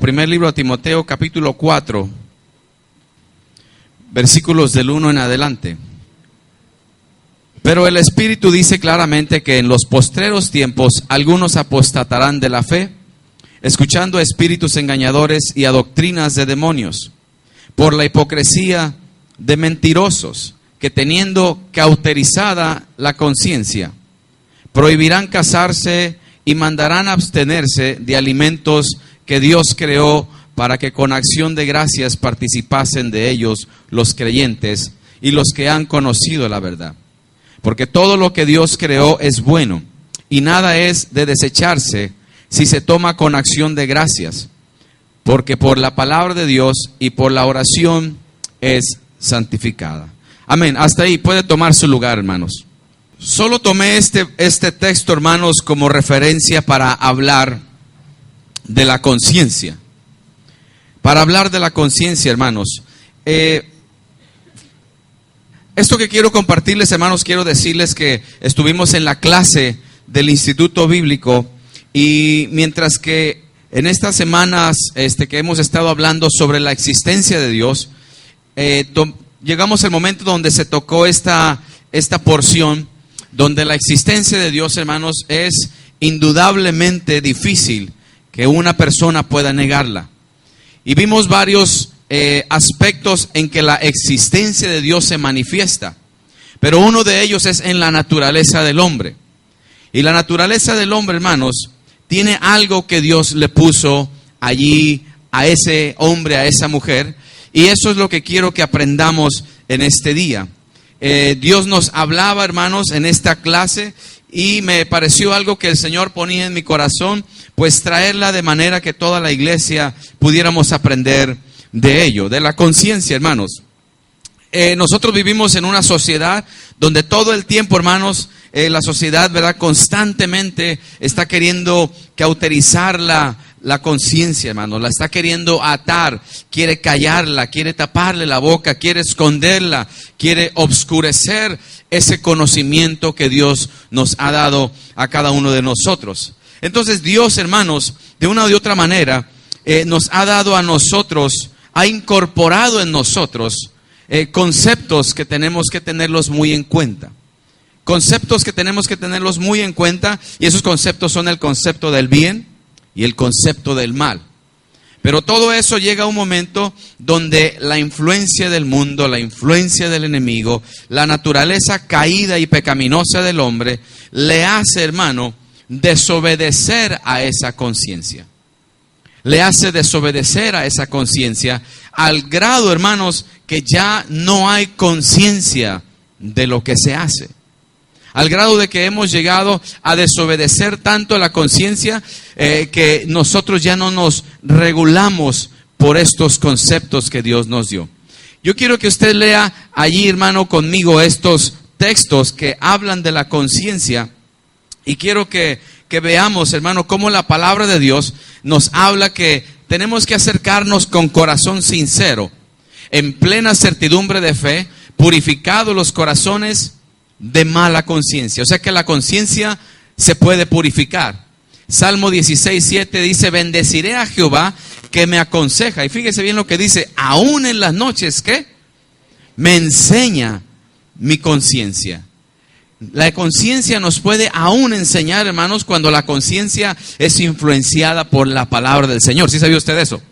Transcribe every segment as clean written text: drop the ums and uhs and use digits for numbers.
primer libro de Timoteo, capítulo 4, versículos del 1 en adelante. Pero el Espíritu dice claramente que en los postreros tiempos algunos apostatarán de la fe, escuchando a espíritus engañadores y a doctrinas de demonios, por la hipocresía de mentirosos, que teniendo cauterizada la conciencia, prohibirán casarse y mandarán abstenerse de alimentos que Dios creó para que con acción de gracias participasen de ellos los creyentes y los que han conocido la verdad. Porque todo lo que Dios creó es bueno, y nada es de desecharse si se toma con acción de gracias, porque por la palabra de Dios y por la oración es santificada. Amén. Hasta ahí puede tomar su lugar, hermanos. Solo tomé este texto, hermanos, como referencia para hablar de la conciencia. Para hablar de la conciencia, hermanos. Esto que quiero compartirles, hermanos, quiero decirles que estuvimos en la clase del Instituto Bíblico, y mientras que en estas semanas que hemos estado hablando sobre la existencia de Dios, llegamos al momento donde se tocó esta porción, donde la existencia de Dios, hermanos, es indudablemente difícil que una persona pueda negarla. Y vimos varios aspectos en que la existencia de Dios se manifiesta, pero uno de ellos es en la naturaleza del hombre. Y la naturaleza del hombre, hermanos, tiene algo que Dios le puso allí a ese hombre, a esa mujer, y eso es lo que quiero que aprendamos en este día. Dios nos hablaba, hermanos, en esta clase, y me pareció algo que el Señor ponía en mi corazón, pues traerla de manera que toda la iglesia pudiéramos aprender de ello, de la conciencia, hermanos. Nosotros vivimos en una sociedad donde todo el tiempo, hermanos, la sociedad, ¿verdad?, constantemente está queriendo cauterizar la conciencia, hermanos, la está queriendo atar, quiere callarla, quiere taparle la boca, quiere esconderla, quiere obscurecer ese conocimiento que Dios nos ha dado a cada uno de nosotros. Entonces Dios, hermanos, de una u otra manera, nos ha dado a nosotros, ha incorporado en nosotros conceptos que tenemos que tenerlos muy en cuenta. Conceptos que tenemos que tenerlos muy en cuenta, y esos conceptos son el concepto del bien y el concepto del mal. Pero todo eso llega a un momento donde la influencia del mundo, la influencia del enemigo, la naturaleza caída y pecaminosa del hombre, le hace, hermano, desobedecer a esa conciencia. Le hace desobedecer a esa conciencia al grado, hermanos, que ya no hay conciencia de lo que se hace. Al grado de que hemos llegado a desobedecer tanto a la conciencia que nosotros ya no nos regulamos por estos conceptos que Dios nos dio. Yo quiero que usted lea allí, hermano, conmigo estos textos que hablan de la conciencia, y quiero que veamos, hermano, cómo la palabra de Dios nos habla que tenemos que acercarnos con corazón sincero, en plena certidumbre de fe, purificados los corazones de mala conciencia. O sea que la conciencia se puede purificar. Salmo 16:7 dice: bendeciré a Jehová que me aconseja. Y fíjese bien lo que dice: aún en las noches, ¿qué? Me enseña mi conciencia. La conciencia nos puede aún enseñar, hermanos, cuando la conciencia es influenciada por la palabra del Señor. ¿Sí sabía usted eso?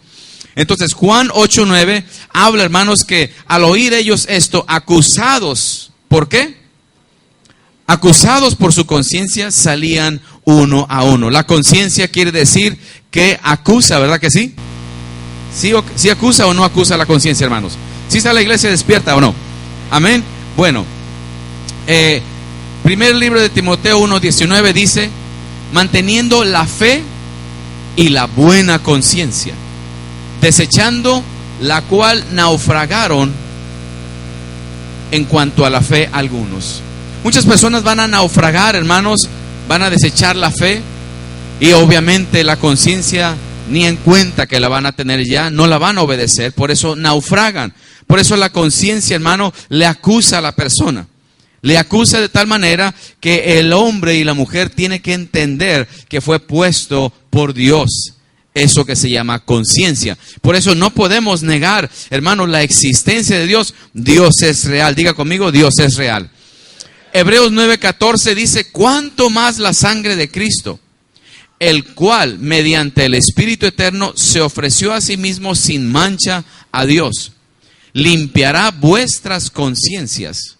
Entonces Juan 8:9 habla, hermanos, que al oír ellos esto, acusados, ¿por qué? Acusados por su conciencia, salían uno a uno. La conciencia quiere decir que acusa, ¿verdad que sí? ¿Sí acusa o no acusa la conciencia, hermanos? ¿Sí está la iglesia despierta o no? Amén. Bueno, primer libro de Timoteo 1:19 dice: manteniendo la fe y la buena conciencia, desechando la cual naufragaron en cuanto a la fe algunos. Muchas personas van a naufragar, hermanos, van a desechar la fe, y obviamente la conciencia ni en cuenta que la van a tener ya, no la van a obedecer, por eso naufragan. Por eso la conciencia, hermano, le acusa a la persona. Le acusa de tal manera que el hombre y la mujer tienen que entender que fue puesto por Dios eso que se llama conciencia. Por eso no podemos negar, hermanos, la existencia de Dios. Dios es real. Diga conmigo, Dios es real. Hebreos 9:14 dice, cuánto más la sangre de Cristo, el cual mediante el Espíritu Eterno se ofreció a sí mismo sin mancha a Dios, limpiará vuestras conciencias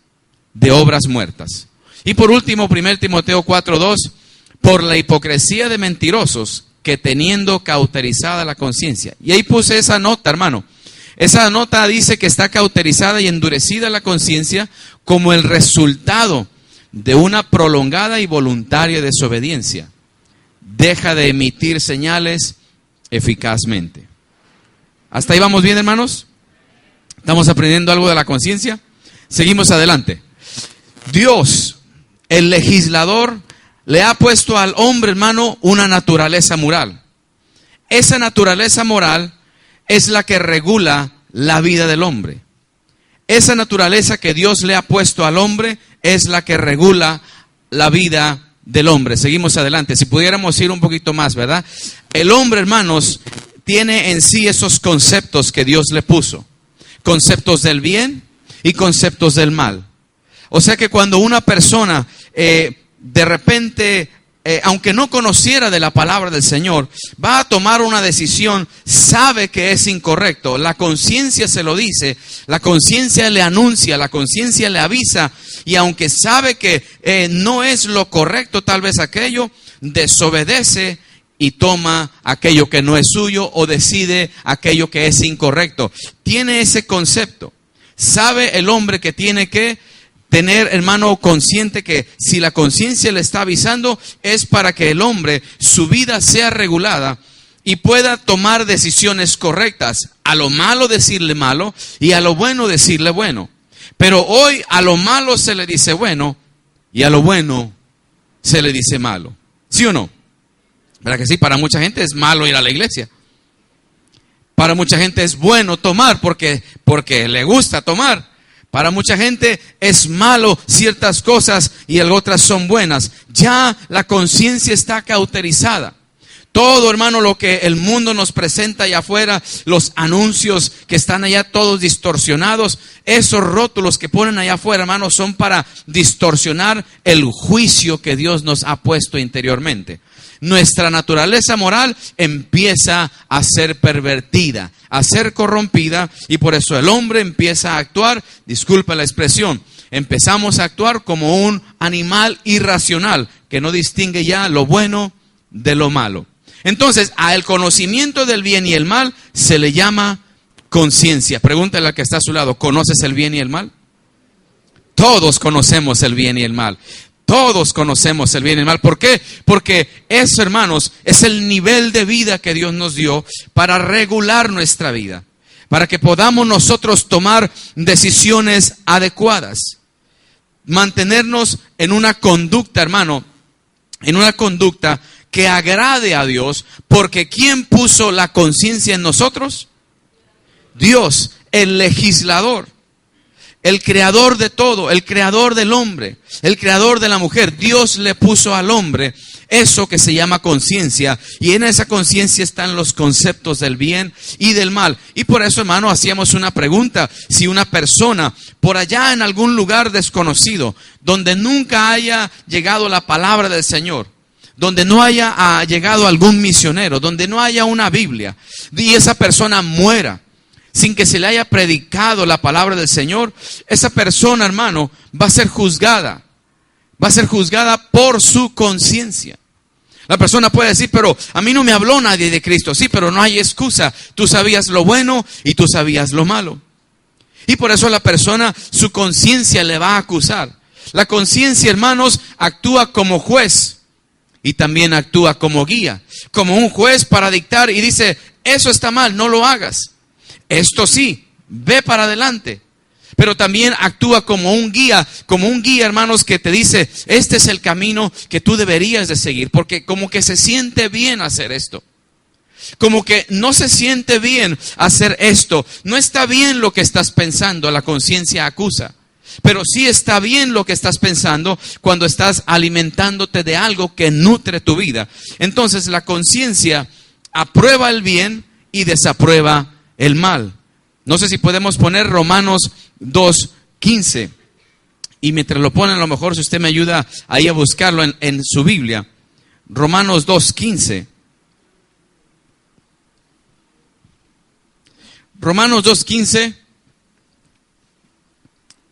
de obras muertas. Y por último, 1 Timoteo 4:2, por la hipocresía de mentirosos que teniendo cauterizada la conciencia. Y ahí puse esa nota, hermano. Esa nota dice que está cauterizada y endurecida la conciencia como el resultado de una prolongada y voluntaria desobediencia. Deja de emitir señales eficazmente. ¿Hasta ahí vamos bien, hermanos? ¿Estamos aprendiendo algo de la conciencia? Seguimos adelante. Dios, el legislador, le ha puesto al hombre, hermano, una naturaleza moral. Esa naturaleza moral es la que regula la vida del hombre. Esa naturaleza que Dios le ha puesto al hombre es la que regula la vida del hombre. Seguimos adelante. Si pudiéramos ir un poquito más, ¿verdad? El hombre, hermanos, tiene en sí esos conceptos que Dios le puso. Conceptos del bien y conceptos del mal. O sea que cuando una persona de repente, aunque no conociera de la palabra del Señor, va a tomar una decisión, sabe que es incorrecto. La conciencia se lo dice, la conciencia le anuncia, la conciencia le avisa, y aunque sabe que no es lo correcto tal vez aquello, desobedece y toma aquello que no es suyo o decide aquello que es incorrecto. Tiene ese concepto. Sabe el hombre que tiene que tener, hermano, consciente que si la conciencia le está avisando es para que el hombre, su vida sea regulada y pueda tomar decisiones correctas. A lo malo decirle malo y a lo bueno decirle bueno. Pero hoy a lo malo se le dice bueno y a lo bueno se le dice malo. ¿Sí o no? ¿Verdad que sí? Para mucha gente es malo ir a la iglesia. Para mucha gente es bueno tomar porque le gusta tomar. Para mucha gente es malo ciertas cosas y otras son buenas. Ya la conciencia está cauterizada. Todo, hermano, lo que el mundo nos presenta allá afuera, los anuncios que están allá todos distorsionados, esos rótulos que ponen allá afuera, hermano, son para distorsionar el juicio que Dios nos ha puesto interiormente. Nuestra naturaleza moral empieza a ser pervertida, a ser corrompida, y por eso el hombre empieza a actuar, disculpa la expresión, empezamos a actuar como un animal irracional que no distingue ya lo bueno de lo malo. Entonces, al conocimiento del bien y el mal se le llama conciencia. Pregúntale al que está a su lado, ¿conoces el bien y el mal? Todos conocemos el bien y el mal. Todos conocemos el bien y el mal. ¿Por qué? Porque eso, hermanos, es el nivel de vida que Dios nos dio para regular nuestra vida, para que podamos nosotros tomar decisiones adecuadas, mantenernos en una conducta, hermano, en una conducta que agrade a Dios, porque ¿quién puso la conciencia en nosotros? Dios, el legislador. El creador de todo, el creador del hombre, el creador de la mujer. Dios le puso al hombre eso que se llama conciencia, y en esa conciencia están los conceptos del bien y del mal. Y por eso, hermano, hacíamos una pregunta: si una persona por allá en algún lugar desconocido, donde nunca haya llegado la palabra del Señor, donde no haya llegado algún misionero, donde no haya una Biblia, y esa persona muera sin que se le haya predicado la palabra del Señor, esa persona, hermano, va a ser juzgada. Va a ser juzgada por su conciencia. La persona puede decir, pero a mí no me habló nadie de Cristo. Sí, pero no hay excusa. Tú sabías lo bueno y tú sabías lo malo. Y por eso la persona, su conciencia le va a acusar. La conciencia, hermanos, actúa como juez y también actúa como guía. Como un juez para dictar y dice, eso está mal, no lo hagas. Esto sí, ve para adelante. Pero también actúa como un guía, hermanos, que te dice, este es el camino que tú deberías de seguir. Porque como que se siente bien hacer esto. Como que no se siente bien hacer esto. No está bien lo que estás pensando, la conciencia acusa. Pero sí está bien lo que estás pensando cuando estás alimentándote de algo que nutre tu vida. Entonces la conciencia aprueba el bien y desaprueba el mal. No sé si podemos poner Romanos 2:15. Y mientras lo ponen, a lo mejor si usted me ayuda ahí a buscarlo en su Biblia. Romanos 2:15. Romanos 2:15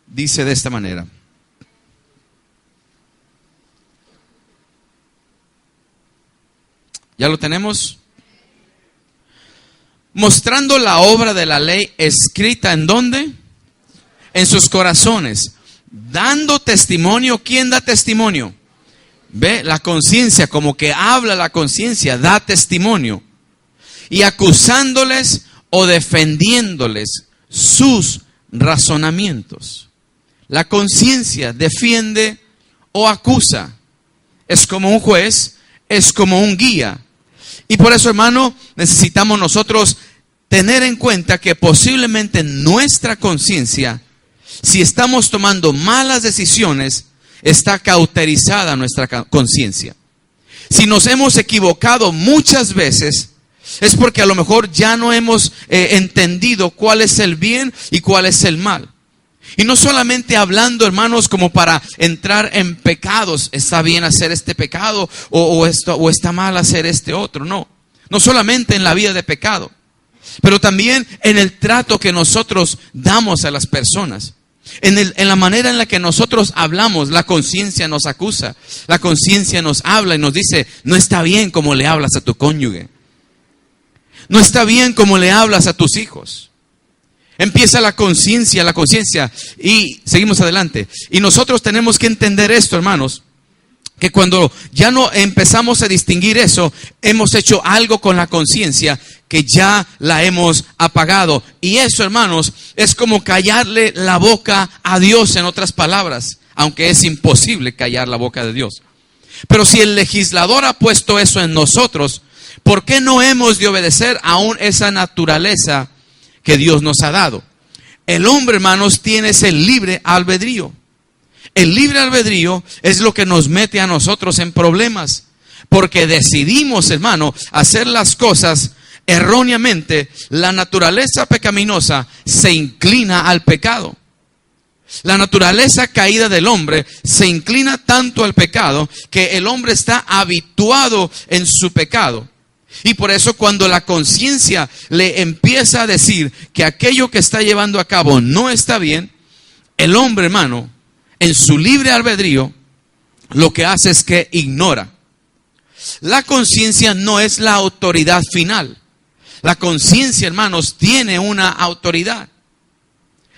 dice de esta manera. ¿Ya lo tenemos? Mostrando la obra de la ley escrita ¿en dónde? En sus corazones. Dando testimonio. ¿Quién da testimonio? Ve, la conciencia, como que habla la conciencia, da testimonio. Y acusándoles o defendiéndoles sus razonamientos. La conciencia defiende o acusa. Es como un juez, es como un guía. Y por eso, hermano, necesitamos nosotros tener en cuenta que posiblemente nuestra conciencia, si estamos tomando malas decisiones, está cauterizada nuestra conciencia. Si nos hemos equivocado muchas veces, es porque a lo mejor ya no hemos entendido cuál es el bien y cuál es el mal. Y no solamente hablando, hermanos, como para entrar en pecados, está bien hacer este pecado o está mal hacer este otro, no. No solamente en la vida de pecado, pero también en el trato que nosotros damos a las personas. En la manera en la que nosotros hablamos, la conciencia nos acusa, la conciencia nos habla y nos dice, no está bien como le hablas a tu cónyuge. No está bien como le hablas a tus hijos. Empieza la conciencia y seguimos adelante. Y nosotros tenemos que entender esto, hermanos, que cuando ya no empezamos a distinguir eso, hemos hecho algo con la conciencia que ya la hemos apagado. Y eso, hermanos, es como callarle la boca a Dios, en otras palabras, aunque es imposible callar la boca de Dios. Pero si el legislador ha puesto eso en nosotros, ¿por qué no hemos de obedecer aún esa naturaleza que Dios nos ha dado? El hombre, hermanos, tiene ese libre albedrío. El libre albedrío es lo que nos mete a nosotros en problemas. Porque decidimos, hermano, hacer las cosas erróneamente. La naturaleza pecaminosa se inclina al pecado. La naturaleza caída del hombre se inclina tanto al pecado que el hombre está habituado en su pecado. Y por eso cuando la conciencia le empieza a decir que aquello que está llevando a cabo no está bien, el hombre, hermano, en su libre albedrío, lo que hace es que ignora. La conciencia no es la autoridad final. La conciencia, hermanos, tiene una autoridad.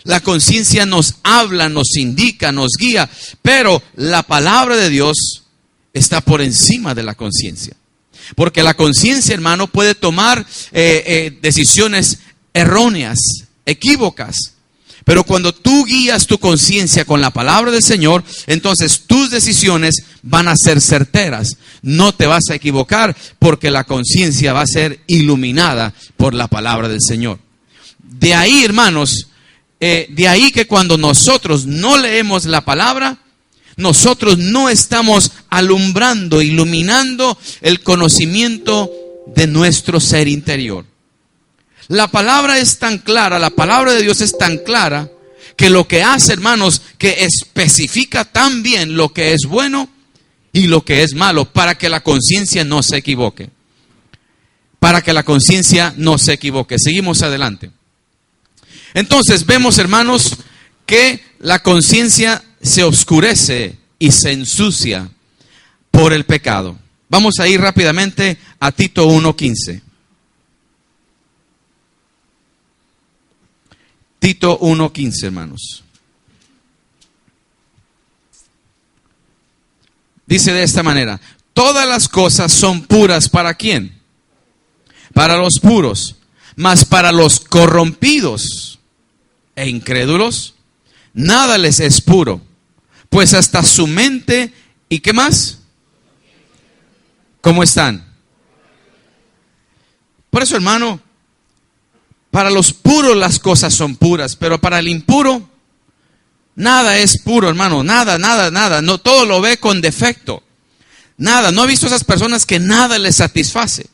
La conciencia nos habla, nos indica, nos guía, pero la palabra de Dios está por encima de la conciencia. Porque la conciencia, hermano, puede tomar decisiones erróneas, equívocas. Pero cuando tú guías tu conciencia con la palabra del Señor, entonces tus decisiones van a ser certeras. No te vas a equivocar porque la conciencia va a ser iluminada por la palabra del Señor. De ahí, hermanos, de ahí que cuando nosotros no leemos la palabra, nosotros no estamos alumbrando, iluminando el conocimiento de nuestro ser interior. La palabra es tan clara, la palabra de Dios es tan clara, que lo que hace, hermanos, que especifica tan bien lo que es bueno y lo que es malo, para que la conciencia no se equivoque. Para que la conciencia no se equivoque. Seguimos adelante. Entonces vemos, hermanos, que la conciencia se oscurece y se ensucia por el pecado. Vamos a ir rápidamente a Tito 1:15. Tito 1:15, hermanos. Dice de esta manera: todas las cosas son puras, ¿para quién? Para los puros, mas para los corrompidos e incrédulos, nada les es puro, pues hasta su mente, ¿y qué más? ¿Cómo están? Por eso, hermano, para los puros las cosas son puras, pero para el impuro, nada es puro, hermano, nada, no, todo lo ve con defecto, nada. ¿No ha visto esas personas que nada les satisface?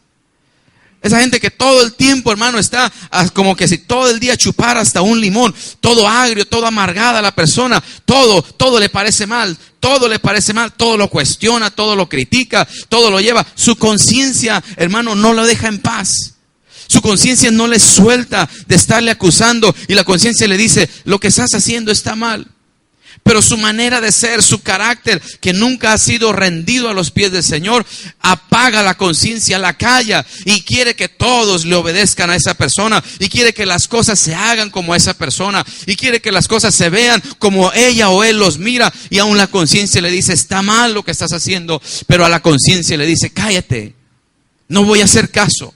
Esa gente que todo el tiempo, hermano, está como que si todo el día chupara hasta un limón, todo agrio, todo amargada la persona, todo le parece mal, todo le parece mal, todo lo cuestiona, todo lo critica, todo lo lleva. Su conciencia, hermano, no lo deja en paz. Su conciencia no le suelta de estarle acusando y la conciencia le dice, lo que estás haciendo está mal. Pero su manera de ser, su carácter, que nunca ha sido rendido a los pies del Señor, apaga la conciencia, la calla y quiere que todos le obedezcan a esa persona y quiere que las cosas se hagan como esa persona y quiere que las cosas se vean como ella o él los mira, y aún la conciencia le dice, está mal lo que estás haciendo, pero a la conciencia le dice, cállate, no voy a hacer caso.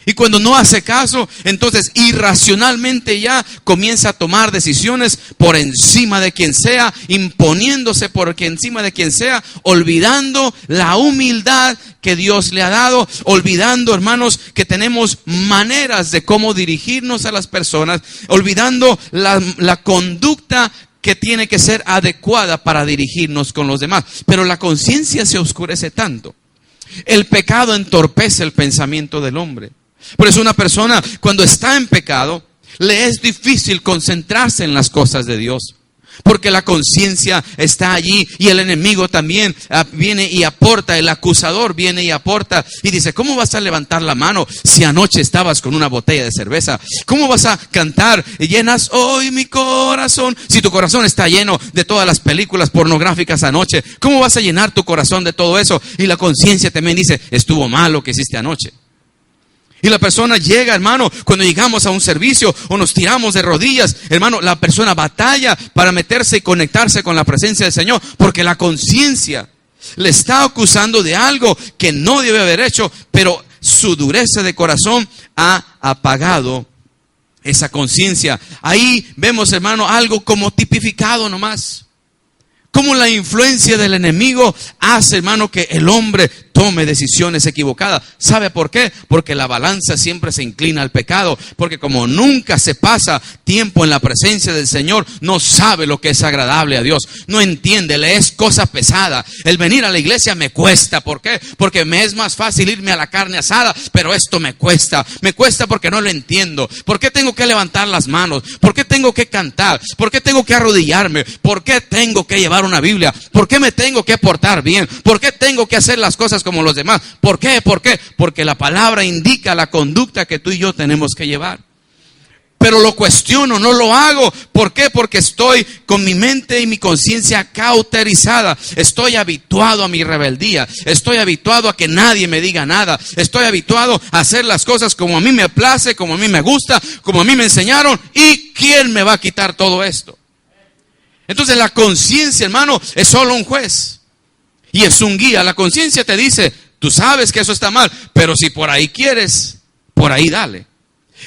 Y cuando no hace caso, entonces irracionalmente ya comienza a tomar decisiones por encima de quien sea, imponiéndose por encima de quien sea, olvidando la humildad que Dios le ha dado, olvidando, hermanos, que tenemos maneras de cómo dirigirnos a las personas, olvidando la conducta que tiene que ser adecuada para dirigirnos con los demás. Pero la conciencia se oscurece tanto. El pecado entorpece el pensamiento del hombre. Por eso una persona cuando está en pecado, le es difícil concentrarse en las cosas de Dios. Porque la conciencia está allí y el enemigo también viene y aporta, el acusador viene y aporta y dice, ¿cómo vas a levantar la mano si anoche estabas con una botella de cerveza? ¿Cómo vas a cantar, llenas hoy mi corazón, si tu corazón está lleno de todas las películas pornográficas anoche? ¿Cómo vas a llenar tu corazón de todo eso? Y la conciencia también dice, estuvo mal lo que hiciste anoche. Y la persona llega, hermano, cuando llegamos a un servicio o nos tiramos de rodillas, hermano, la persona batalla para meterse y conectarse con la presencia del Señor, porque la conciencia le está acusando de algo que no debe haber hecho, pero su dureza de corazón ha apagado esa conciencia. Ahí vemos, hermano, algo como tipificado nomás. Cómo la influencia del enemigo hace, hermano, que el hombre tome decisiones equivocadas. ¿Sabe por qué? Porque la balanza siempre se inclina al pecado. Porque como nunca se pasa tiempo en la presencia del Señor, no sabe lo que es agradable a Dios. No entiende, le es cosa pesada. El venir a la iglesia me cuesta. ¿Por qué? Porque me es más fácil irme a la carne asada, pero esto me cuesta. Me cuesta porque no lo entiendo. ¿Por qué tengo que levantar las manos? ¿Por qué tengo que cantar? ¿Por qué tengo que arrodillarme? ¿Por qué tengo que llevar una Biblia? ¿Por qué me tengo que portar bien? ¿Por qué tengo que hacer las cosas como los demás? ¿Por qué? ¿Por qué? Porque la palabra indica la conducta que tú y yo tenemos que llevar. Pero lo cuestiono, no lo hago. ¿Por qué? Porque estoy con mi mente y mi conciencia cauterizada. Estoy habituado a mi rebeldía. Estoy habituado a que nadie me diga nada. Estoy habituado a hacer las cosas como a mí me place, como a mí me gusta, como a mí me enseñaron. ¿Y quién me va a quitar todo esto? Entonces la conciencia, hermano, es solo un juez y es un guía. La conciencia te dice, tú sabes que eso está mal, pero si por ahí quieres, por ahí dale.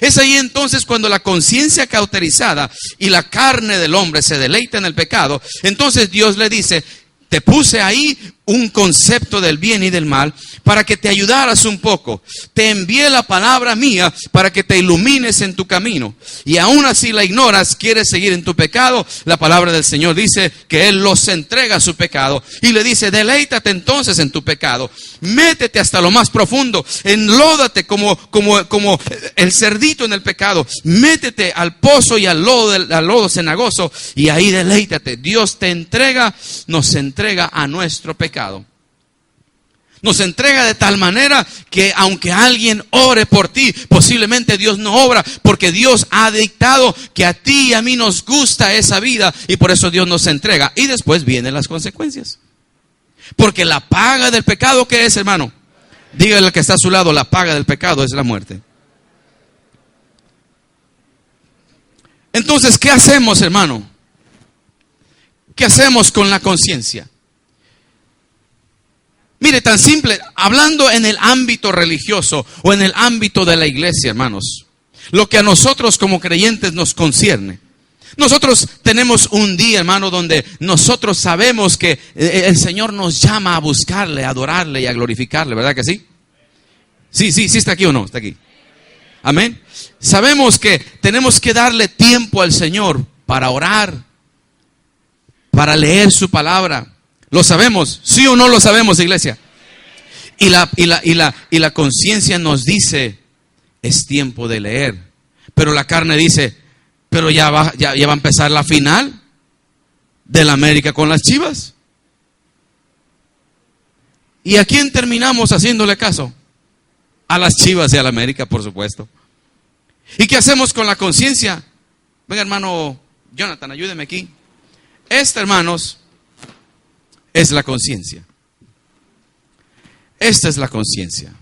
Es ahí entonces cuando la conciencia cauterizada y la carne del hombre se deleita en el pecado. Entonces Dios le dice, te puse ahí un concepto del bien y del mal para que te ayudaras un poco. Te envié la palabra mía para que te ilumines en tu camino. Y aún así la ignoras, quieres seguir en tu pecado. La palabra del Señor dice que Él los entrega a su pecado. Y le dice, deleítate entonces en tu pecado. Métete hasta lo más profundo. Enlódate como el cerdito en el pecado. Métete al pozo y al lodo cenagoso. Y ahí deleítate. Dios te entrega, nos entrega a nuestro pecado. Nos entrega de tal manera que aunque alguien ore por ti, posiblemente Dios no obra, porque Dios ha dictado que a ti y a mí nos gusta esa vida y por eso Dios nos entrega. Y después vienen las consecuencias. Porque la paga del pecado, ¿qué es, hermano? Dígale al que está a su lado, la paga del pecado es la muerte. Entonces, ¿qué hacemos, hermano? ¿Qué hacemos con la conciencia? Mire, tan simple, hablando en el ámbito religioso o en el ámbito de la iglesia, hermanos, lo que a nosotros como creyentes nos concierne. Nosotros tenemos un día, hermano, donde nosotros sabemos que el Señor nos llama a buscarle, a adorarle y a glorificarle, ¿verdad que sí? Sí, está aquí o no, está aquí. Amén. Sabemos que tenemos que darle tiempo al Señor para orar, para leer su palabra. ¿Lo sabemos? ¿Sí o no lo sabemos, iglesia? Y la conciencia nos dice, es tiempo de leer. Pero la carne dice, pero ya va a empezar la final del América con las Chivas. ¿Y a quién terminamos haciéndole caso? A las Chivas y a la América, por supuesto. ¿Y qué hacemos con la conciencia? Venga, hermano Jonathan, ayúdeme aquí. Esta, hermanos, es la conciencia. Esta es la conciencia.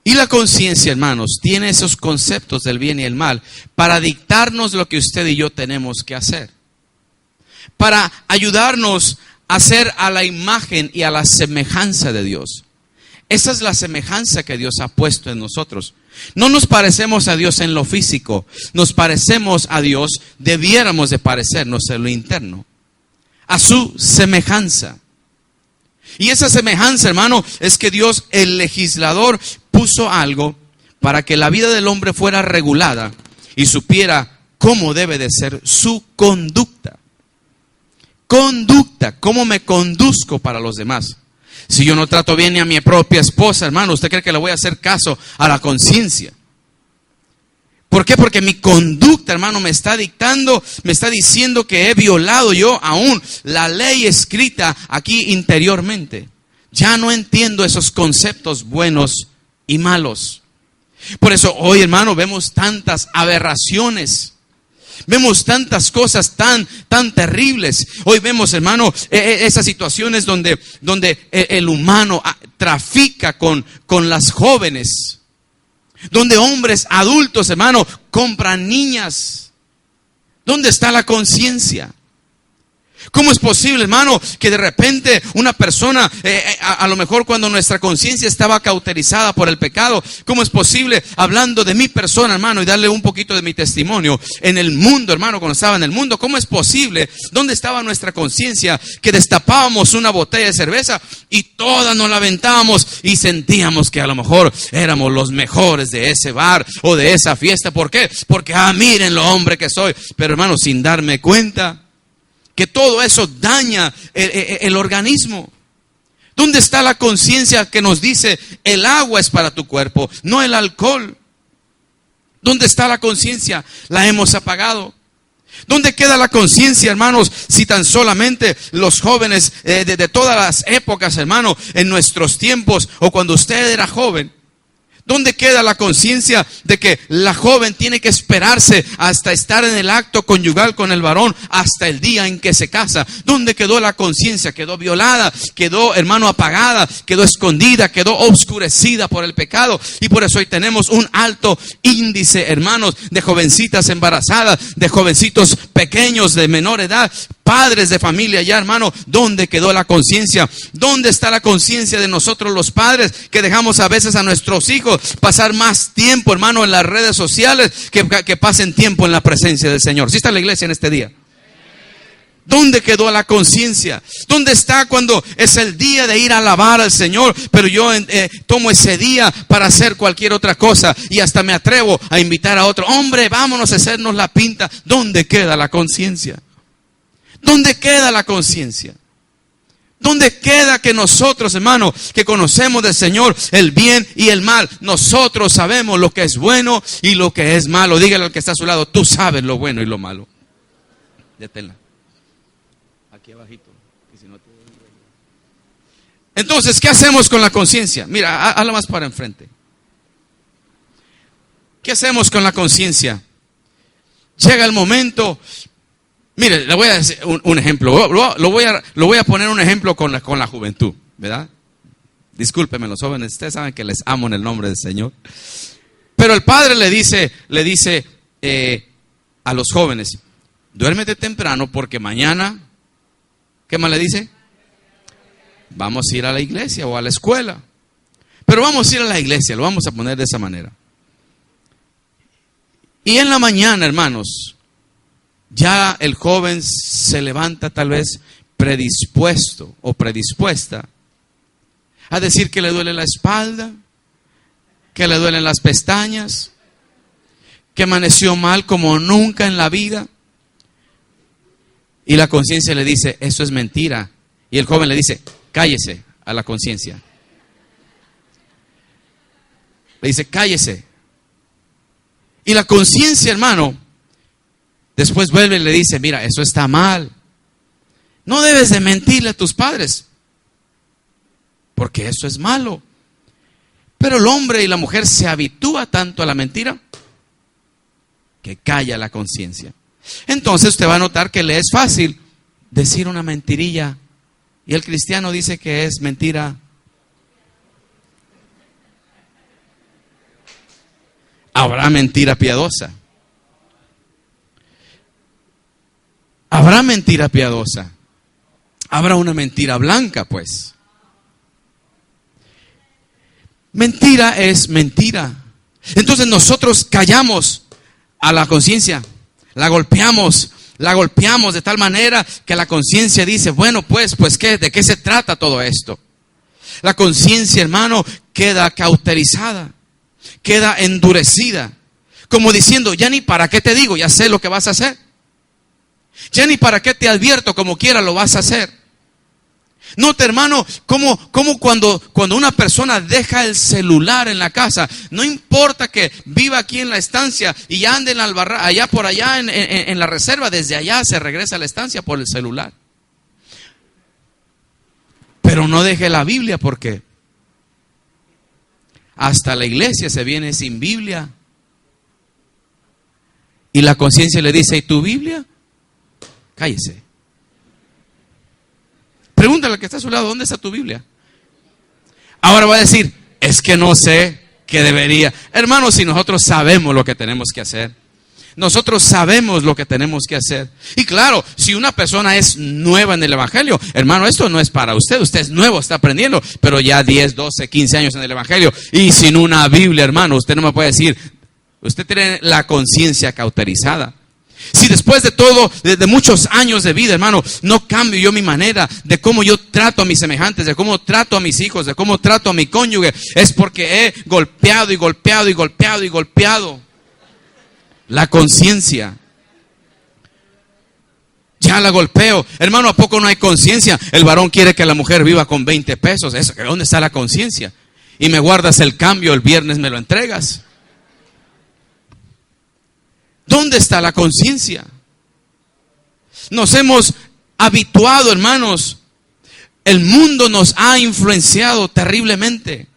Y la conciencia, hermanos, tiene esos conceptos del bien y el mal para dictarnos lo que usted y yo tenemos que hacer. Para ayudarnos a ser a la imagen y a la semejanza de Dios. Esa es la semejanza que Dios ha puesto en nosotros. No nos parecemos a Dios en lo físico, nos parecemos a Dios, debiéramos de parecernos en lo interno, a su semejanza. Y esa semejanza, hermano, es que Dios, el legislador, puso algo para que la vida del hombre fuera regulada y supiera cómo debe de ser su conducta. Conducta, cómo me conduzco para los demás. Si yo no trato bien ni a mi propia esposa, hermano, ¿usted cree que le voy a hacer caso a la conciencia? ¿Por qué? Porque mi conducta, hermano, me está dictando, me está diciendo que he violado yo aún la ley escrita aquí interiormente. Ya no entiendo esos conceptos buenos y malos. Por eso hoy, hermano, vemos tantas aberraciones. Vemos tantas cosas tan terribles. Hoy vemos, hermano, esas situaciones donde el humano trafica con las jóvenes. Donde hombres adultos, hermano, compran niñas. ¿Dónde está la conciencia? ¿Cómo es posible, hermano, que de repente una persona, a lo mejor cuando nuestra conciencia estaba cauterizada por el pecado, cómo es posible, hablando de mi persona, hermano, y darle un poquito de mi testimonio, en el mundo, hermano, cuando estaba en el mundo, cómo es posible, dónde estaba nuestra conciencia, que destapábamos una botella de cerveza y toda nos la aventábamos y sentíamos que a lo mejor éramos los mejores de ese bar o de esa fiesta? ¿Por qué? Porque, miren lo hombre que soy. Pero, hermano, sin darme cuenta que todo eso daña el organismo. ¿Dónde está la conciencia que nos dice el agua es para tu cuerpo, no el alcohol? ¿Dónde está la conciencia? La hemos apagado. ¿Dónde queda la conciencia, hermanos? Si tan solamente los jóvenes de todas las épocas, hermano, en nuestros tiempos o cuando usted era joven, ¿dónde queda la conciencia de que la joven tiene que esperarse hasta estar en el acto conyugal con el varón hasta el día en que se casa? ¿Dónde quedó la conciencia? Quedó violada, quedó, hermano, apagada, quedó escondida, quedó oscurecida por el pecado. Y por eso hoy tenemos un alto índice, hermanos, de jovencitas embarazadas, de jovencitos pequeños de menor edad, padres de familia ya, hermano. ¿Dónde quedó la conciencia? ¿Dónde está la conciencia de nosotros los padres que dejamos a veces a nuestros hijos pasar más tiempo, hermano, en las redes sociales que pasen tiempo en la presencia del Señor? ¿Sí está la iglesia en este día? ¿Dónde quedó la conciencia? ¿Dónde está cuando es el día de ir a alabar al Señor? Pero yo tomo ese día para hacer cualquier otra cosa y hasta me atrevo a invitar a otro. Hombre, vámonos a hacernos la pinta. ¿Dónde queda la conciencia? ¿Dónde queda la conciencia? ¿Dónde queda que nosotros, hermano, que conocemos del Señor el bien y el mal, nosotros sabemos lo que es bueno y lo que es malo? Dígale al que está a su lado, tú sabes lo bueno y lo malo. Deténla. Aquí abajito. Entonces, ¿qué hacemos con la conciencia? Mira, hazla más para enfrente. ¿Qué hacemos con la conciencia? Llega el momento. Mire, le voy a decir un ejemplo. Lo voy a poner un ejemplo con la juventud, ¿verdad? Discúlpenme los jóvenes, ustedes saben que les amo en el nombre del Señor. Pero el padre le dice a los jóvenes, duérmete temprano porque mañana, ¿qué más le dice? Vamos a ir a la iglesia o a la escuela. Pero vamos a ir a la iglesia, lo vamos a poner de esa manera. Y en la mañana, hermanos, ya el joven se levanta tal vez predispuesto o predispuesta a decir que le duele la espalda, que le duelen las pestañas, que amaneció mal como nunca en la vida. Y la conciencia le dice, eso es mentira. Y el joven le dice, cállese a la conciencia. Le dice, cállese. Y la conciencia, hermano, después vuelve y le dice, mira, eso está mal. No debes de mentirle a tus padres, porque eso es malo. Pero el hombre y la mujer se habitúa tanto a la mentira que calla la conciencia. Entonces usted va a notar que le es fácil decir una mentirilla. Y el cristiano dice que es mentira. Habrá mentira piadosa. Habrá mentira piadosa. Habrá una mentira blanca, pues. Mentira es mentira. Entonces nosotros callamos a la conciencia, la golpeamos de tal manera que la conciencia dice, bueno, pues ¿qué? ¿De qué se trata todo esto? La conciencia, hermano, queda cauterizada, queda endurecida, como diciendo, ya ni para qué te digo, ya sé lo que vas a hacer. Ya ni para qué te advierto, como quiera lo vas a hacer. Note, hermano, como cuando una persona deja el celular en la casa, no importa que viva aquí en la estancia y ya ande allá por allá en la reserva, desde allá se regresa a la estancia por el celular. Pero no deje la Biblia, porque hasta la iglesia se viene sin Biblia. Y la conciencia le dice, ¿y tu Biblia? Cállese. Pregúntale al que está a su lado, ¿dónde está tu Biblia? Ahora va a decir, es que no sé qué debería. Hermanos, si nosotros sabemos lo que tenemos que hacer. Nosotros sabemos lo que tenemos que hacer. Y claro, si una persona es nueva en el Evangelio, hermano, esto no es para usted. Usted es nuevo, está aprendiendo, pero ya 10, 12, 15 años en el Evangelio. Y sin una Biblia, hermano, usted no me puede decir, usted tiene la conciencia cauterizada. Si después de todo, de muchos años de vida, hermano, no cambio yo mi manera de cómo yo trato a mis semejantes, de cómo trato a mis hijos, de cómo trato a mi cónyuge, es porque he golpeado y golpeado y golpeado y golpeado la conciencia. Ya la golpeo. Hermano, ¿a poco no hay conciencia? El varón quiere que la mujer viva con 20 pesos. ¿Dónde está la conciencia? Y me guardas el cambio, el viernes me lo entregas. ¿Dónde está la conciencia? Nos hemos habituado, hermanos. El mundo nos ha influenciado terriblemente.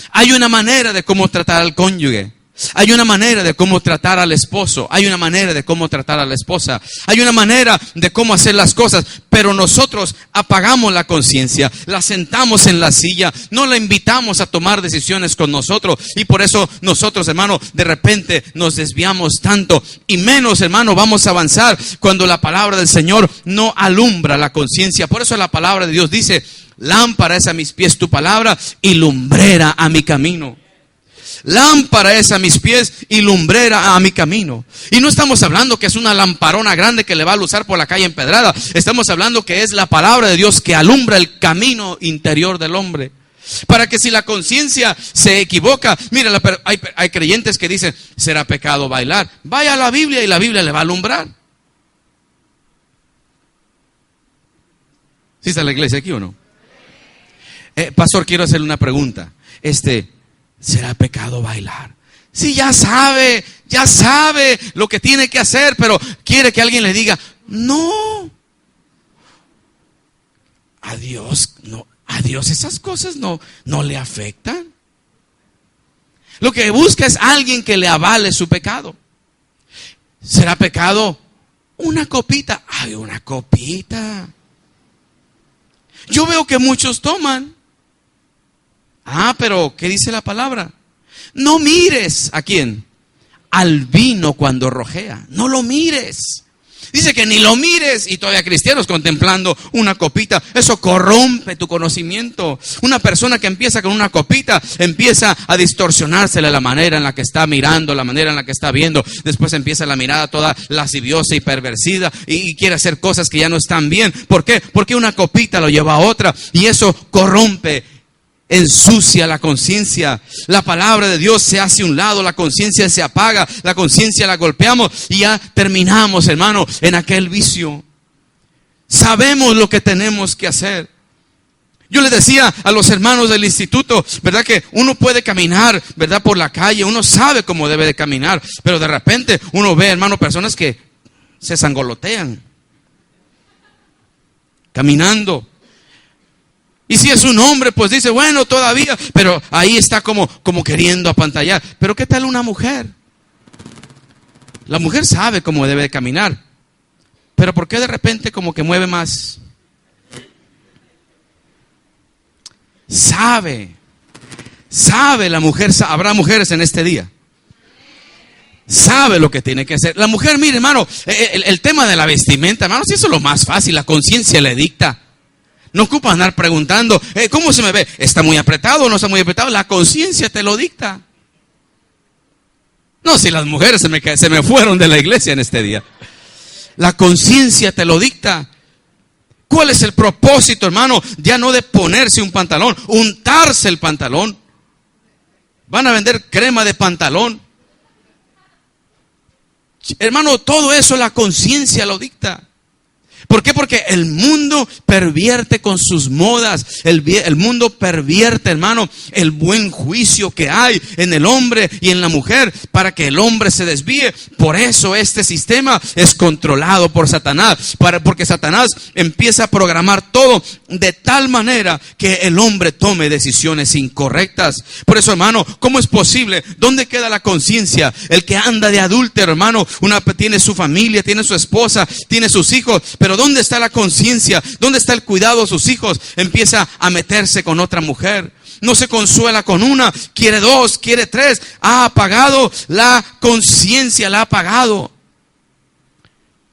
Hay una manera de cómo tratar al cónyuge. Hay una manera de cómo tratar al esposo. Hay una manera de cómo tratar a la esposa. Hay una manera de cómo hacer las cosas. Pero nosotros apagamos la conciencia, la sentamos en la silla, no la invitamos a tomar decisiones con nosotros. Y por eso nosotros, hermano, de repente nos desviamos tanto. Y menos, hermano, vamos a avanzar cuando la palabra del Señor no alumbra la conciencia. Por eso la palabra de Dios dice, lámpara es a mis pies tu palabra y lumbrera a mi camino. Lámpara es a mis pies y lumbrera a mi camino. Y no estamos hablando que es una lamparona grande que le va a luzar por la calle empedrada. Estamos hablando que es la palabra de Dios que alumbra el camino interior del hombre. Para que si la conciencia se equivoca, mira, hay creyentes que dicen, será pecado bailar. Vaya a la Biblia y la Biblia le va a alumbrar. ¿Sí está la iglesia aquí o no? Pastor, quiero hacerle una pregunta. ¿Será pecado bailar? Sí, ya sabe lo que tiene que hacer, pero quiere que alguien le diga, no. A Dios esas cosas no le afectan. Lo que busca es alguien que le avale su pecado. ¿Será pecado una copita? Ay, una copita. Yo veo que muchos toman. Pero ¿qué dice la palabra? No mires, ¿a quién? Al vino cuando rojea. No lo mires. Dice que ni lo mires, y todavía cristianos contemplando una copita. Eso corrompe tu conocimiento. Una persona que empieza con una copita empieza a distorsionársele la manera en la que está mirando, la manera en la que está viendo. Después empieza la mirada toda lasciviosa y perversida y quiere hacer cosas que ya no están bien. ¿Por qué? Porque una copita lo lleva a otra y eso corrompe, ensucia la conciencia. La palabra de Dios se hace a un lado, la conciencia se apaga, la conciencia la golpeamos y ya terminamos, hermano, en aquel vicio. Sabemos lo que tenemos que hacer. Yo les decía a los hermanos del instituto, ¿verdad? Que uno puede caminar, ¿verdad? Por la calle, uno sabe cómo debe de caminar, pero de repente uno ve, hermano, personas que se sangolotean caminando. Y si es un hombre, pues dice, bueno, todavía, pero ahí está como queriendo apantallar. Pero ¿qué tal una mujer? La mujer sabe cómo debe de caminar, pero ¿por qué de repente como que mueve más? Sabe la mujer, habrá mujeres en este día. Sabe lo que tiene que hacer. La mujer, mire, hermano, el tema de la vestimenta, hermano, si eso es lo más fácil, la conciencia le dicta. No ocupa andar preguntando, ¿cómo se me ve? ¿Está muy apretado o no está muy apretado? La conciencia te lo dicta. No, si las mujeres se me fueron de la iglesia en este día. La conciencia te lo dicta. ¿Cuál es el propósito, hermano? Ya no de ponerse un pantalón, untarse el pantalón. Van a vender crema de pantalón. Hermano, todo eso la conciencia lo dicta. ¿Por qué? Porque el mundo pervierte con sus modas. El mundo pervierte, hermano, el buen juicio que hay en el hombre y en la mujer para que el hombre se desvíe. Por eso este sistema es controlado por Satanás. Porque Satanás empieza a programar todo de tal manera que el hombre tome decisiones incorrectas. Por eso, hermano, ¿cómo es posible? ¿Dónde queda la conciencia? El que anda de adúltero, hermano, tiene su familia, tiene su esposa, tiene sus hijos, pero ¿dónde está la conciencia? ¿Dónde está el cuidado de sus hijos? Empieza a meterse con otra mujer. No se consuela con una, quiere dos, quiere tres. Ha apagado la conciencia, la ha apagado.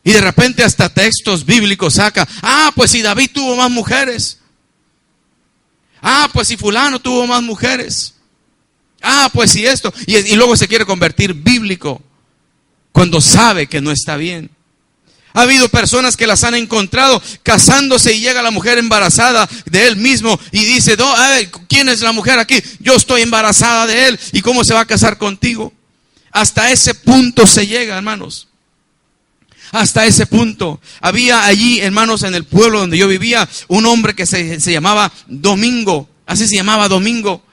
Y de repente hasta textos bíblicos saca. Pues si David tuvo más mujeres. Pues si fulano tuvo más mujeres. Pues si esto. Y luego se quiere convertir bíblico cuando sabe que no está bien. Ha habido personas que las han encontrado casándose y llega la mujer embarazada de él mismo y dice, ¿quién es la mujer aquí? Yo estoy embarazada de él. ¿Y cómo se va a casar contigo? Hasta ese punto se llega, hermanos. Hasta ese punto. Había allí, hermanos, en el pueblo donde yo vivía, un hombre que se llamaba Domingo. Así se llamaba Domingo.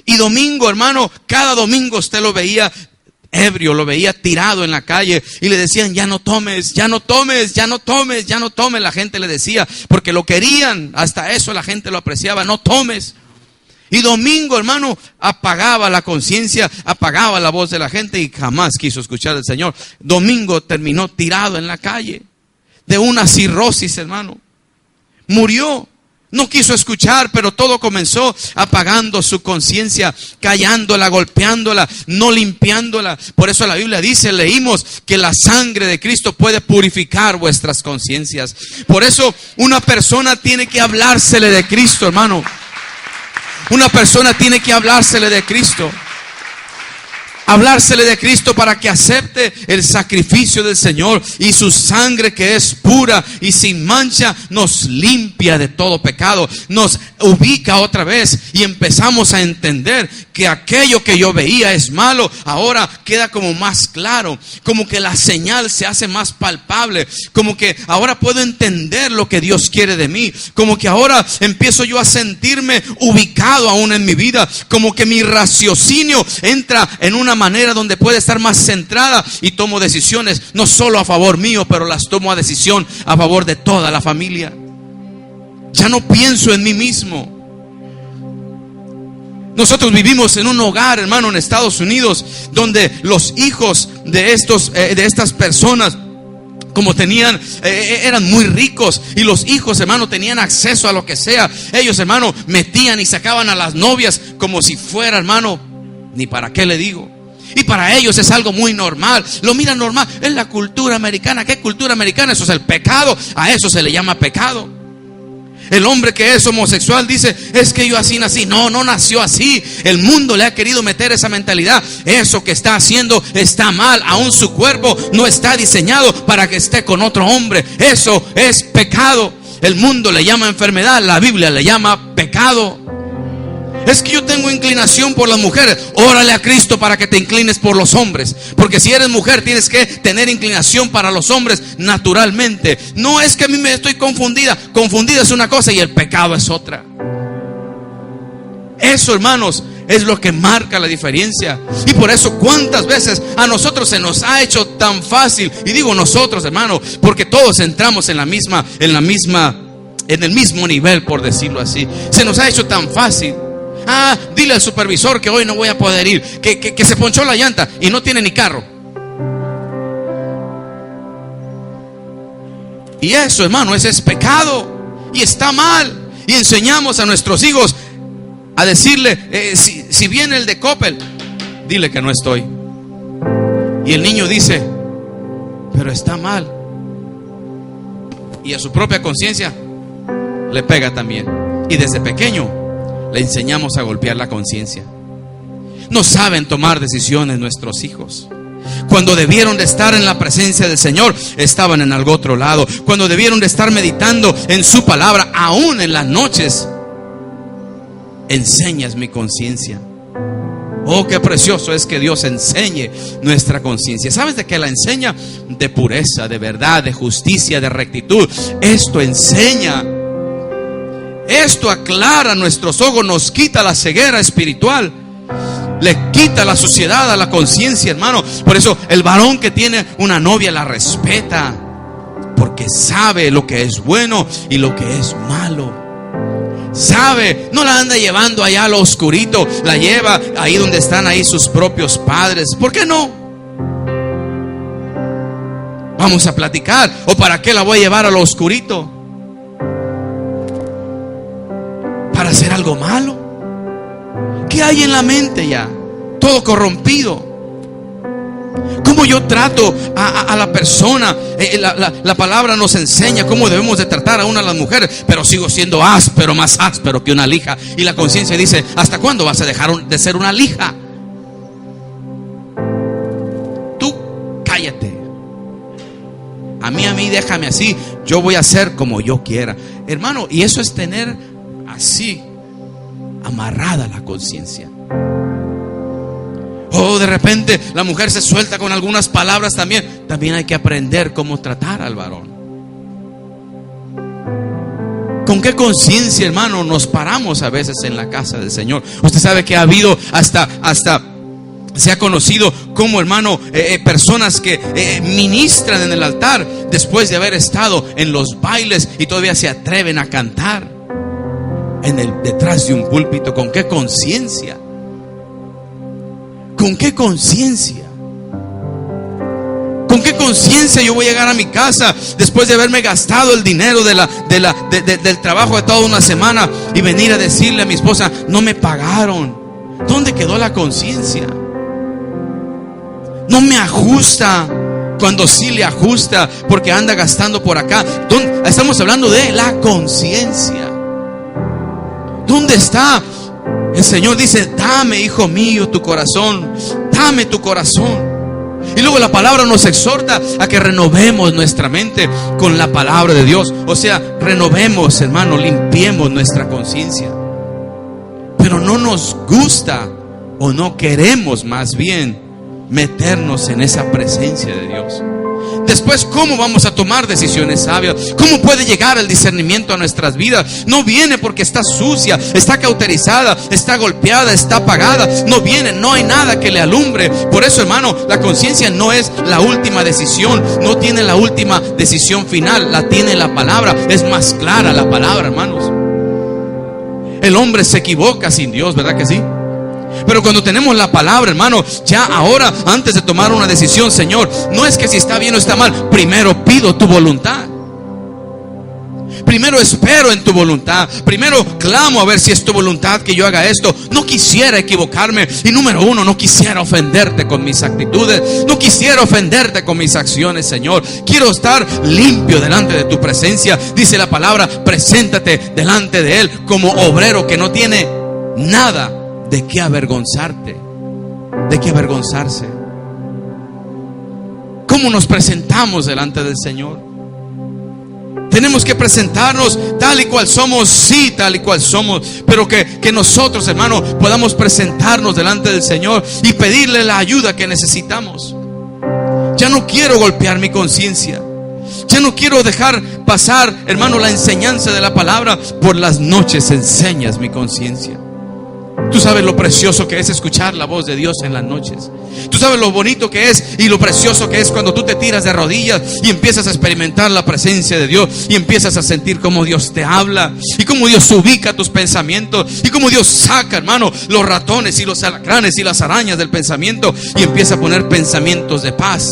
Y Domingo, hermano, cada domingo usted lo veía ebrio, lo veía tirado en la calle y le decían, ya no tomes, ya no tomes, ya no tomes, ya no tomes. La gente le decía, porque lo querían, hasta eso la gente lo apreciaba, no tomes. Y Domingo, hermano, apagaba la conciencia, apagaba la voz de la gente y jamás quiso escuchar al Señor. Domingo terminó tirado en la calle de una cirrosis, hermano. Murió. No quiso escuchar, pero todo comenzó apagando su conciencia, callándola, golpeándola, no limpiándola. Por eso la Biblia dice, leímos que la sangre de Cristo puede purificar vuestras conciencias. Por eso una persona tiene que hablársele de Cristo, hermano. Una persona tiene que hablársele de Cristo. Hablársele de Cristo para que acepte el sacrificio del Señor y su sangre, que es pura y sin mancha, nos limpia de todo pecado, nos ubica otra vez y empezamos a entender que aquello que yo veía es malo, ahora queda como más claro, como que la señal se hace más palpable, como que ahora puedo entender lo que Dios quiere de mí, como que ahora empiezo yo a sentirme ubicado aún en mi vida, como que mi raciocinio entra en una manera donde puede estar más centrada y tomo decisiones no solo a favor mío, pero las tomo a decisión a favor de toda la familia. Ya no pienso en mí mismo. Nosotros vivimos en un hogar, hermano, en Estados Unidos, donde los hijos de estas personas, como eran muy ricos, y los hijos, hermano, tenían acceso a lo que sea. Ellos, hermano, metían y sacaban a las novias como si fuera, hermano, ni para qué le digo. Y para ellos es algo muy normal. Lo miran normal. Es la cultura americana. ¿Qué cultura americana? Eso es el pecado. A eso se le llama pecado. El hombre que es homosexual dice, es que yo así nací. No, no nació así. El mundo le ha querido meter esa mentalidad. Eso que está haciendo está mal. Aún su cuerpo no está diseñado para que esté con otro hombre. Eso es pecado. El mundo le llama enfermedad. La Biblia le llama pecado. Es que yo tengo inclinación por las mujeres. Órale a Cristo para que te inclines por los hombres. Porque si eres mujer tienes que tener inclinación para los hombres naturalmente. No es que a mí me estoy confundida. Confundida es una cosa y el pecado es otra. Eso, hermanos, es lo que marca la diferencia. Y por eso, ¿cuántas veces a nosotros se nos ha hecho tan fácil? Y digo nosotros, hermano, porque todos entramos en el mismo nivel, por decirlo así. Se nos ha hecho tan fácil. Dile al supervisor que hoy no voy a poder ir, que se ponchó la llanta y no tiene ni carro. Y eso, hermano, ese es pecado y está mal. Y enseñamos a nuestros hijos a decirle, si viene el de Coppel, dile que no estoy. Y el niño dice, pero está mal. Y a su propia conciencia le pega también. Y desde pequeño le enseñamos a golpear la conciencia. No saben tomar decisiones nuestros hijos. Cuando debieron de estar en la presencia del Señor, estaban en algo otro lado. Cuando debieron de estar meditando en su palabra, aún en las noches, enseñas mi conciencia. Oh, qué precioso es que Dios enseñe nuestra conciencia. ¿Sabes de qué la enseña? De pureza, de verdad, de justicia, de rectitud. Esto enseña. Esto aclara nuestros ojos, nos quita la ceguera espiritual. Le quita la suciedad a la conciencia, hermano. Por eso el varón que tiene una novia la respeta, porque sabe lo que es bueno y lo que es malo. Sabe, no la anda llevando allá a lo oscurito, la lleva ahí donde están ahí sus propios padres. ¿Por qué no? Vamos a platicar. ¿O para qué la voy a llevar a lo oscurito? ¿Para hacer algo malo? ¿Qué hay en la mente ya? Todo corrompido. ¿Cómo yo trato a la persona? La palabra nos enseña cómo debemos de tratar a una de las mujeres, pero sigo siendo áspero, más áspero que una lija. Y la conciencia dice, ¿hasta cuándo vas a dejar de ser una lija? Tú cállate. A mí déjame así. Yo voy a hacer como yo quiera. Hermano, y eso es tener así amarrada la conciencia. O de repente la mujer se suelta con algunas palabras también. También hay que aprender cómo tratar al varón. ¿Con qué conciencia, hermano, nos paramos a veces en la casa del Señor? Usted sabe que ha habido hasta se ha conocido como, hermano, personas que ministran en el altar después de haber estado en los bailes y todavía se atreven a cantar detrás de un púlpito. ¿Con qué conciencia? ¿Con qué conciencia? ¿Con qué conciencia yo voy a llegar a mi casa después de haberme gastado el dinero del trabajo de toda una semana y venir a decirle a mi esposa, no me pagaron? ¿Dónde quedó la conciencia? No me ajusta cuando sí le ajusta porque anda gastando por acá. Estamos hablando de la conciencia. ¿Dónde está? El Señor dice, dame, hijo mío, tu corazón. Dame tu corazón. Y luego la palabra nos exhorta a que renovemos nuestra mente con la palabra de Dios. O sea, renovemos, hermano, limpiemos nuestra conciencia. Pero no nos gusta, o no queremos más bien, meternos en esa presencia de Dios. Después, ¿cómo vamos a tomar decisiones sabias? ¿Cómo puede llegar el discernimiento a nuestras vidas? No viene porque está sucia, está cauterizada, está golpeada, está apagada. No viene, no hay nada que le alumbre. Por eso, hermano, la conciencia no es la última decisión. No tiene la última decisión final. La tiene la palabra. Es más clara la palabra, hermanos. El hombre se equivoca sin Dios, ¿verdad que sí? Pero cuando tenemos la palabra, hermano, ya ahora, antes de tomar una decisión, Señor, no es que si está bien o está mal, primero pido tu voluntad. Primero espero en tu voluntad. Primero clamo a ver si es tu voluntad que yo haga esto. No quisiera equivocarme. Y número uno, no quisiera ofenderte con mis actitudes. No quisiera ofenderte con mis acciones, Señor. Quiero estar limpio delante de tu presencia. Dice la palabra, preséntate delante de Él como obrero que no tiene nada de qué avergonzarte, de qué avergonzarse. ¿Cómo nos presentamos delante del Señor? Tenemos que presentarnos tal y cual somos, sí, tal y cual somos, pero que nosotros, hermano, podamos presentarnos delante del Señor y pedirle la ayuda que necesitamos. Ya no quiero golpear mi conciencia. Ya no quiero dejar pasar, hermano, la enseñanza de la palabra. Por las noches enseñas mi conciencia. Tú sabes lo precioso que es escuchar la voz de Dios en las noches. Tú sabes lo bonito que es y lo precioso que es cuando tú te tiras de rodillas y empiezas a experimentar la presencia de Dios y empiezas a sentir cómo Dios te habla y cómo Dios ubica tus pensamientos y cómo Dios saca, hermano, los ratones y los alacranes y las arañas del pensamiento y empieza a poner pensamientos de paz,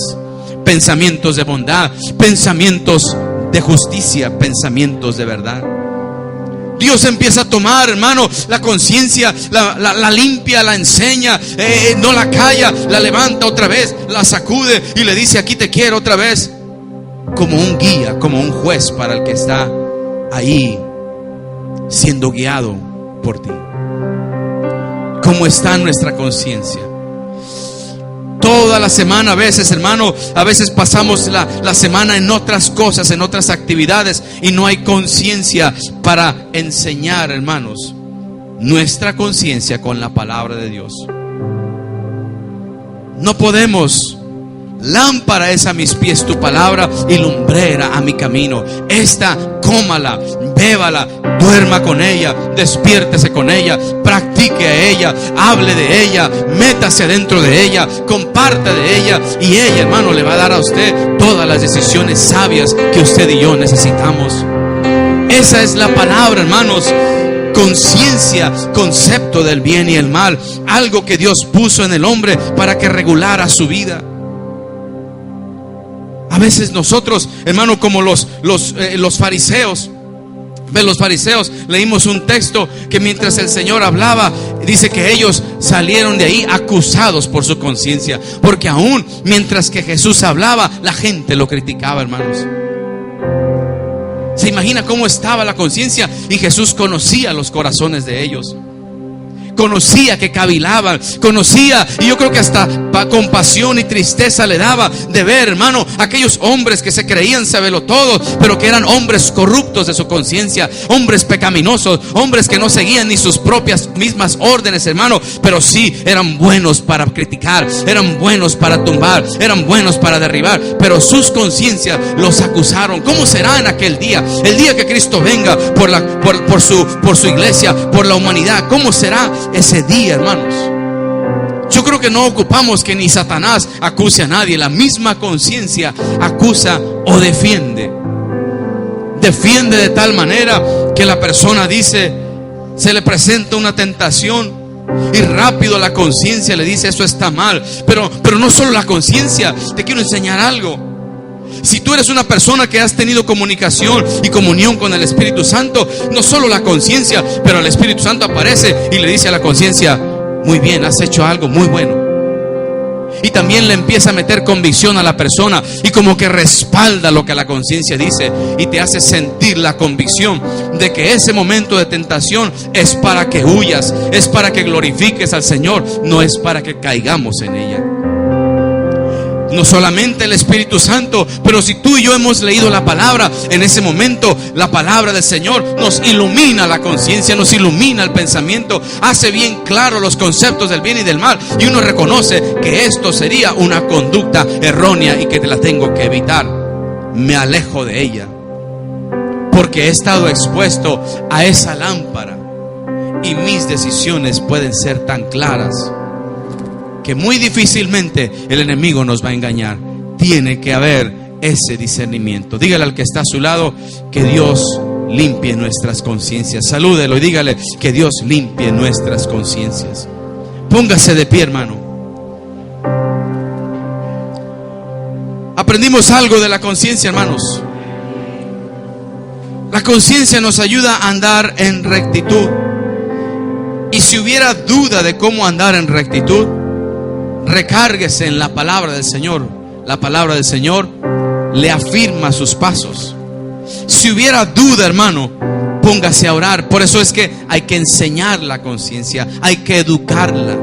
pensamientos de bondad, pensamientos de justicia, pensamientos de verdad. Dios empieza a tomar, hermano, la conciencia, la limpia, la enseña, no la calla, la levanta otra vez, la sacude y le dice: aquí te quiero otra vez. Como un guía, como un juez para el que está ahí siendo guiado por ti. ¿Cómo está nuestra conciencia? Toda la semana, a veces, hermano, a veces pasamos la semana en otras cosas, en otras actividades, y no hay conciencia para enseñar, hermanos, nuestra conciencia con la palabra de Dios. No podemos. Lámpara es a mis pies tu palabra y lumbrera a mi camino. Esta cómala, bébala, duerma con ella, despiértese con ella, practique a ella, hable de ella, métase dentro de ella, comparte de ella, y ella, hermano, le va a dar a usted todas las decisiones sabias que usted y yo necesitamos. Esa es la palabra, hermanos. Conciencia, concepto del bien y el mal, algo que Dios puso en el hombre para que regulara su vida. A veces nosotros, hermano, como los fariseos, los fariseos, leímos un texto que mientras el Señor hablaba, dice que ellos salieron de ahí acusados por su conciencia, porque aún mientras que Jesús hablaba, la gente lo criticaba, hermanos. ¿Se imagina cómo estaba la conciencia? Y Jesús conocía los corazones de ellos. Conocía que cavilaban, conocía, y yo creo que hasta compasión y tristeza le daba de ver, hermano, aquellos hombres que se creían sabelotodos, pero que eran hombres corruptos de su conciencia, hombres pecaminosos, hombres que no seguían ni sus propias mismas órdenes, hermano, pero sí eran buenos para criticar, eran buenos para tumbar, eran buenos para derribar, pero sus conciencias los acusaron. ¿Cómo será en aquel día? El día que Cristo venga por su iglesia, por la humanidad, ¿cómo será ese día, hermanos? Yo creo que no ocupamos que ni Satanás acuse a nadie. La misma conciencia acusa o defiende. Defiende de tal manera que la persona dice, se le presenta una tentación y rápido la conciencia le dice: eso está mal. Pero no solo la conciencia. Te quiero enseñar algo. Si tú eres una persona que has tenido comunicación y comunión con el Espíritu Santo, no solo la conciencia, pero el Espíritu Santo aparece y le dice a la conciencia: muy bien, has hecho algo muy bueno. Y también le empieza a meter convicción a la persona y como que respalda lo que la conciencia dice y te hace sentir la convicción de que ese momento de tentación es para que huyas, es para que glorifiques al Señor, no es para que caigamos en ella. No solamente el Espíritu Santo, pero si tú y yo hemos leído la palabra, en ese momento la palabra del Señor nos ilumina la conciencia, nos ilumina el pensamiento, hace bien claro los conceptos del bien y del mal, y uno reconoce que esto sería una conducta errónea y que te la tengo que evitar. Me alejo de ella porque he estado expuesto a esa lámpara y mis decisiones pueden ser tan claras que muy difícilmente el enemigo nos va a engañar. Tiene que haber ese discernimiento. Dígale al que está a su lado que Dios limpie nuestras conciencias. Salúdelo y dígale que Dios limpie nuestras conciencias. Póngase de pie, hermano. Aprendimos algo de la conciencia, hermanos. La conciencia nos ayuda a andar en rectitud. Y si hubiera duda de cómo andar en rectitud, recárguese en la palabra del Señor. La palabra del Señor le afirma sus pasos. Si hubiera duda, hermano, póngase a orar. Por eso es que hay que enseñar la conciencia, hay que educarla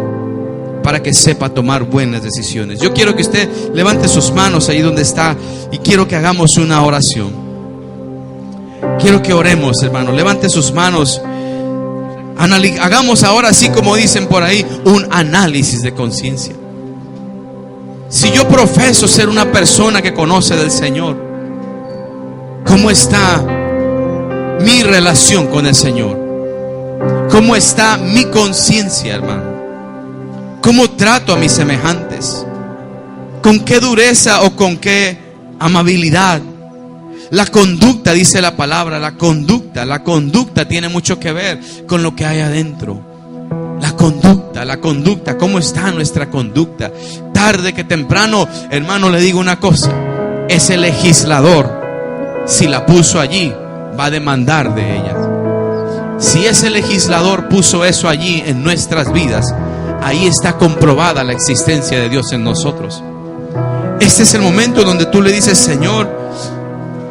para que sepa tomar buenas decisiones. Yo quiero que usted levante sus manos ahí donde está y quiero que hagamos una oración. Quiero que oremos, hermano. Levante sus manos. Hagamos ahora, así como dicen por ahí, un análisis de conciencia. Si yo profeso ser una persona que conoce del Señor, ¿cómo está mi relación con el Señor? ¿Cómo está mi conciencia, hermano? ¿Cómo trato a mis semejantes? ¿Con qué dureza o con qué amabilidad? La conducta, dice la palabra, la conducta tiene mucho que ver con lo que hay adentro. La conducta, ¿cómo está nuestra conducta? Tarde que temprano, hermano, le digo una cosa: ese legislador, si la puso allí, va a demandar de ella. Si ese legislador puso eso allí en nuestras vidas, ahí está comprobada la existencia de Dios en nosotros. Este es el momento donde tú le dices: Señor,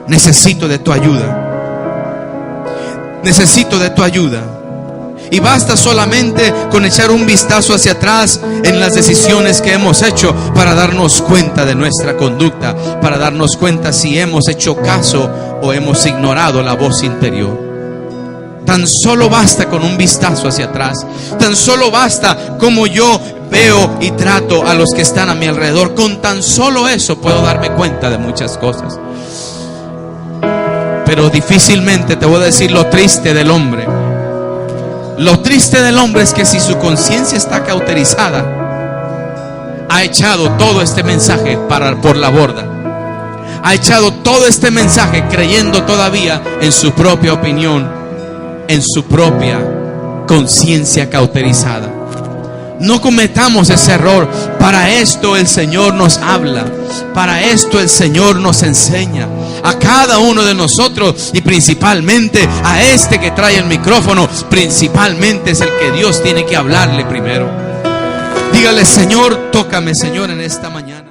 necesito de tu ayuda. Necesito de tu ayuda. Y basta solamente con echar un vistazo hacia atrás en las decisiones que hemos hecho para darnos cuenta de nuestra conducta, para darnos cuenta si hemos hecho caso o hemos ignorado la voz interior. Tan solo basta con un vistazo hacia atrás. Tan solo basta como yo veo y trato a los que están a mi alrededor. Con tan solo eso puedo darme cuenta de muchas cosas. Pero difícilmente, te voy a decir lo triste del hombre. Lo triste del hombre es que si su conciencia está cauterizada, ha echado todo este mensaje por la borda. Ha echado todo este mensaje creyendo todavía en su propia opinión, en su propia conciencia cauterizada. No cometamos ese error. Para esto el Señor nos habla. Para esto el Señor nos enseña. A cada uno de nosotros, y principalmente a este que trae el micrófono, principalmente es el que Dios tiene que hablarle primero. Dígale: Señor, tócame, Señor, en esta mañana.